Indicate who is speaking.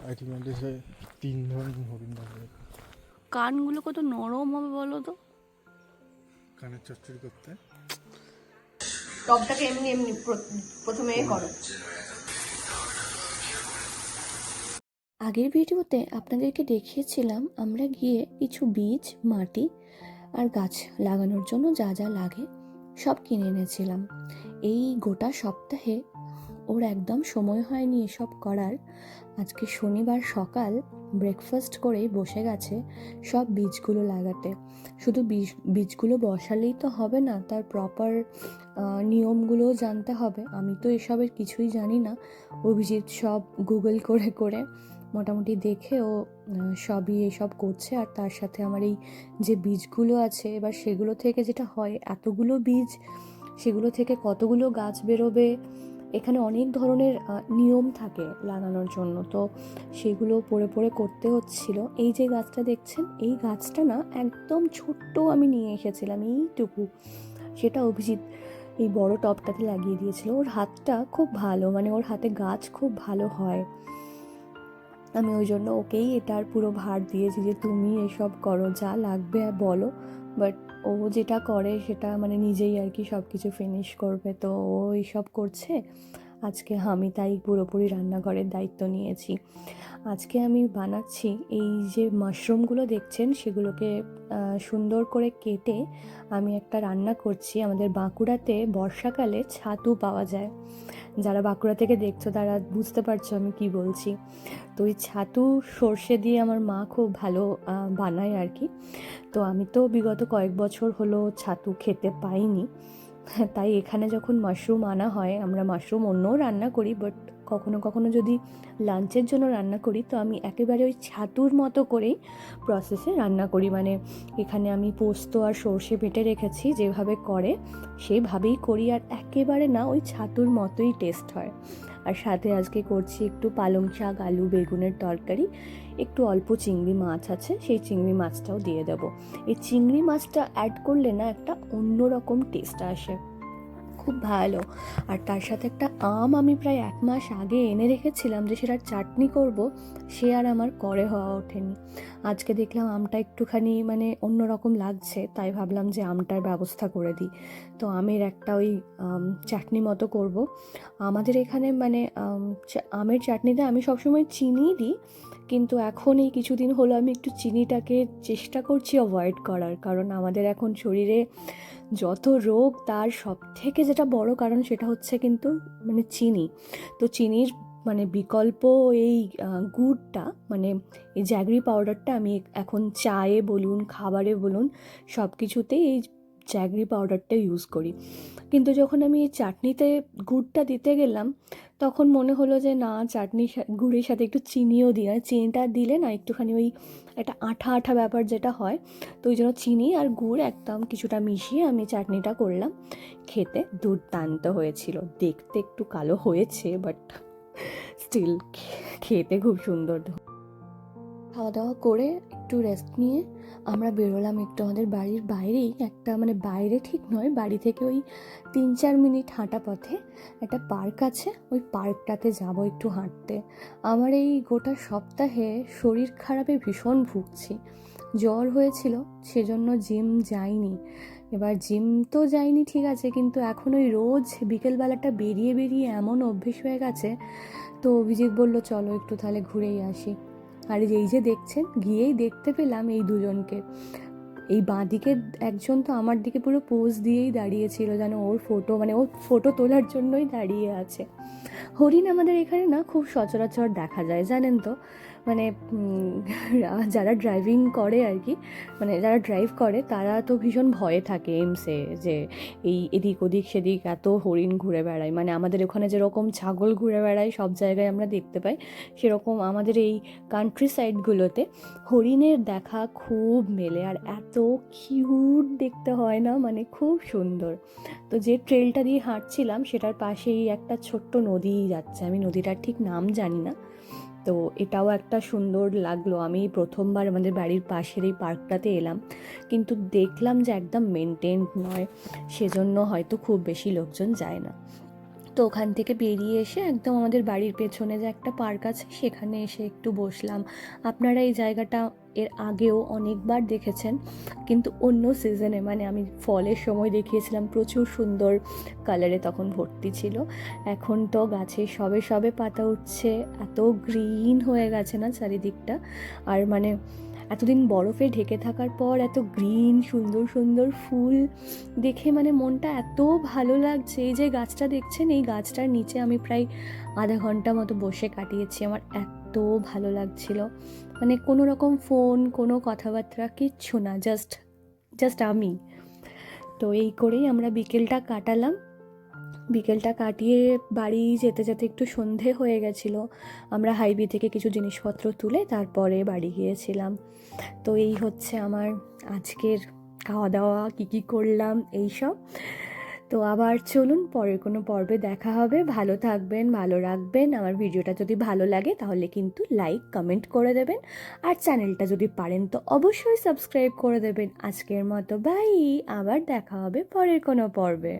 Speaker 1: Ultimately 3 ধরনের হরিণ দেখা যায়।
Speaker 2: কানগুলো কত নরম হবে বলো তো।
Speaker 1: কানের চচ্চড়ি করতে
Speaker 2: টকটাকে এমনি এমনি প্রথমে করো। আগের ভিডিওতে আপনাদেরকে দেখিয়েছিলাম আমরা গিয়ে কিছু বীজ, মাটি আর গাছ লাগানোর জন্য যা যা লাগে সব কিনে এনেছিলাম। এই গোটা সপ্তাহে ওর একদম সময় হয়নি এসব করার। আজকে শনিবার সকাল ব্রেকফাস্ট করেই বসে গেছে সব বীজগুলো লাগাতে। শুধু বীজগুলো বসালেই তো হবে না, তার প্রপার নিয়মগুলোও জানতে হবে। আমি তো এসবের কিছুই জানি না। অভিজিৎ সব গুগল করে করে মোটামুটি দেখে ও সবই এসব করছে। আর তার সাথে আমার এই যে বীজগুলো আছে, এবার সেগুলো থেকে যেটা হয়, এতগুলো বীজ, সেগুলো থেকে কতগুলো গাছ বেরোবে, এখানে অনেক ধরনের নিয়ম থাকে লাগানোর জন্য। তো সেগুলো পড়ে পড়ে করতে হচ্ছিল। এই যে গাছটা দেখছেন, এই গাছটা না একদম ছোট্ট আমি নিয়ে এসেছিলাম এইটুকু, সেটা অভিজিৎ এই বড় টবটাতে লাগিয়ে দিয়েছিল। ওর হাতটা খুব ভালো, মানে ওর হাতে গাছ খুব ভালো হয়। আমি ওই জন্য ওকেই এটার পুরো ভার দিয়েছি যে তুমি এসব করো, যা লাগবে বলো। বাট ও যেটা করে সেটা মানে নিজেই আর কি সব কিছু ফিনিশ করবে, তো ও এইসব করছে। আজকে আমি তাই পুরোপুরি রান্নাঘরের দায়িত্ব নিয়েছি। আজকে আমি বানাচ্ছি এই যে মাশরুমগুলো দেখছেন, সেগুলোকে সুন্দর করে কেটে আমি একটা রান্না করছি। আমাদের বাঁকুড়াতে বর্ষাকালে ছাতু পাওয়া যায়। যারা বাঁকুড়া থেকে দেখছো তারা বুঝতে পারছো আমি কি বলছি। তো ওই ছাতু সর্ষে দিয়ে আমার মা খুব ভালো বানায় আর কি। তো আমি তো বিগত কয়েক বছর হলো ছাতু খেতে পাইনি, তাই এখানে যখন মাশরুম আনা হয়, আমরা মাশরুম অন্যও রান্না করি, বাট কখনো কখনো যদি লাঞ্চের জন্য রান্না করি তো আমি একেবারে ওই ছাতুর মতো করেই প্রসেসে রান্না করি। মানে এখানে আমি পোস্ত আর সর্ষে বেটে রেখেছি, যেভাবে করে সেইভাবেই করি, আর একেবারে না ওই ছাতুর মতোই টেস্ট হয়। আর সাথে আজকে করছি একটু পালং শাক, আলু, বেগুনের তরকারি, একটু অল্প চিংড়ি মাছ আছে, সেই চিংড়ি মাছটাও দিয়ে দেবো। এই চিংড়ি মাছটা অ্যাড করলে না একটা অন্যরকম টেস্ট আসে, খুব ভালো। আর তার সাথে একটা আম আমি প্রায় 1 মাস আগে এনে রেখেছিলাম যে সেটার চাটনি করব, সে আর আমার করে হওয়া ওঠেনি। আজকে দেখলাম আমটা একটুখানি মানে অন্যরকম লাগছে, তাই ভাবলাম যে আমটার ব্যবস্থা করে দিই। তো আমের একটা ওই চাটনি মতো করব। আমাদের এখানে মানে আমের চাটনিতে আমি সবসময় চিনি দিই, কিন্তু এখন এই কিছুদিন হলো আমি একটু চিনিটাকে চেষ্টা করছি অ্যাভয়েড করার, কারণ আমাদের এখন শরীরে যত রোগ তার সব থেকে যেটা বড় কারণ সেটা হচ্ছে কিন্তু মানে চিনি। তো চিনির মানে বিকল্প এই গুড়টা, মানে এই জ্যাগরি পাউডারটা আমি এখন চায়ে বলুন, খাবারে বলুন, সব কিছুতেই এই জ্যাগরি পাউডারটা ইউজ করি। কিন্তু যখন আমি এই চাটনিতে গুড়টা দিতে গেলাম, তখন মনে হলো যে না, গুড়ের সাথে একটু চিনিও দিই, আর চিনিটা দিলে না একটুখানি ওই একটা আঠা আঠা ব্যাপার যেটা হয়। তো ওই জন্য চিনি আর গুড় একদম কিছুটা মিশিয়ে আমি চাটনিটা করলাম। খেতে দুর্দান্ত হয়েছিল। দেখতে একটু কালো হয়েছে, বাট স্টিল খেতে খুব সুন্দর। খাওয়া দাওয়া করে একটু রেস্ট নিয়ে আমরা বেরোলাম একটু আমাদের বাড়ির বাইরেই একটা, মানে বাইরে ঠিক নয়, বাড়ি থেকে ওই 3-4 মিনিট হাঁটা পথে একটা পার্ক আছে, ওই পার্কটাতে যাব একটু হাঁটতে। আমার এই গোটা সপ্তাহে শরীর খারাপে ভীষণ ভুগছি। জ্বর হয়েছিল, সেজন্য জিম যাইনি। এবার জিম তো যাইনি ঠিক আছে, কিন্তু এখন ওই রোজ বিকেলবেলাটা বেরিয়ে বেরিয়ে এমন অভ্যেস হয়ে গেছে। তো অভিজিৎ বলল চলো একটু তাহলে ঘুরেই আসি। আর এই যে দেখছেন, গিয়েই দেখতে পেলাম এই দুজনকে। এই বাঁদিকে একজন তো আমার দিকে পুরো পোজ দিয়েই দাঁড়িয়েছিল, যেন ওর ফটো, মানে ওর ফটো তোলার জন্যই দাঁড়িয়ে আছে। হরিণ আমাদের এখানে না খুব সচরাচর দেখা যায় জানেন তো। মানে যারা ড্রাইভিং করে আর কি, মানে যারা ড্রাইভ করে তারা তো ভীষণ ভয়ে থাকে এমসে, যে এই এদিক ওদিক সেদিক এত হরিণ ঘুরে বেড়ায়। মানে আমাদের ওখানে যেরকম ছাগল ঘুরে বেড়ায় সব জায়গায় আমরা দেখতে পাই, সেরকম আমাদের এই কান্ট্রি সাইডগুলোতে হরিণের দেখা খুব মেলে। আর এত কিউট দেখতে হয় না, মানে খুব সুন্দর। তো যে ট্রেলটা দিয়ে হাঁটছিলাম সেটার পাশেই একটা ছোট্ট নদী যাচ্ছে, আমি নদীটার ঠিক নাম জানি না। তো এটাও একটা সুন্দর লাগলো। আমি প্রথমবার আমাদের বাড়ির পাশের এই পার্কটাতে এলাম, কিন্তু দেখলাম যে একদম মেনটেন্ড নয়, সেজন্য হয়তো খুব বেশি লোকজন যায় না। তো ওখান থেকে বেরিয়ে এসে একদম আমাদের বাড়ির পেছনে যে একটা পার্ক আছে সেখানে এসে একটু বসলাম। আপনারা এই জায়গাটা এর আগেও অনেকবার দেখেছেন, কিন্তু অন্য সিজনে, মানে আমি ফলের সময় দেখিয়েছিলাম, প্রচুর সুন্দর কালারে তখন ভর্তি ছিল। এখন তো গাছে সবে সবে পাতা উঠছে, এত গ্রিন হয়ে গেছে না চারিদিকটা। আর মানে এতদিন বরফে ঢেকে থাকার পর এত গ্রিন সুন্দর সুন্দর ফুল দেখে মানে মনটা এত ভালো লাগছে। এই যে গাছটা দেখছেন, এই গাছটার নিচে আমি প্রায় আধা ঘন্টা মতো বসে কাটিয়েছি। আমার এত ভালো লাগছিল, মানে কোনো রকম ফোন, কোনো কথাবার্তা, কিচ্ছু না, জাস্ট জাস্ট আমি। তো এই করেই আমরা বিকেলটা কাটালাম। বিকেলটা কাটিয়ে বাড়ি যেতে যেতে একটু সন্ধে হয়ে গেছিলো। আমরা হাইওয়ে থেকে কিছু জিনিসপত্র তুলে তারপরে বাড়ি গিয়েছিলাম। তো এই হচ্ছে আমার আজকের খাওয়া দাওয়া, কী করলাম এইসব। তো আবার চলুন পরের কোনো পর্বে দেখা হবে। ভালো থাকবেন, ভালো রাখবেন। আমার ভিডিওটা যদি ভালো লাগে তাহলে কিন্তু লাইক কমেন্ট করে দেবেন, আর চ্যানেলটা যদি পারেন তো অবশ্যই সাবস্ক্রাইব করে দেবেন। আজকের মতো বাই, আবার দেখা হবে পরের কোনো পর্বে।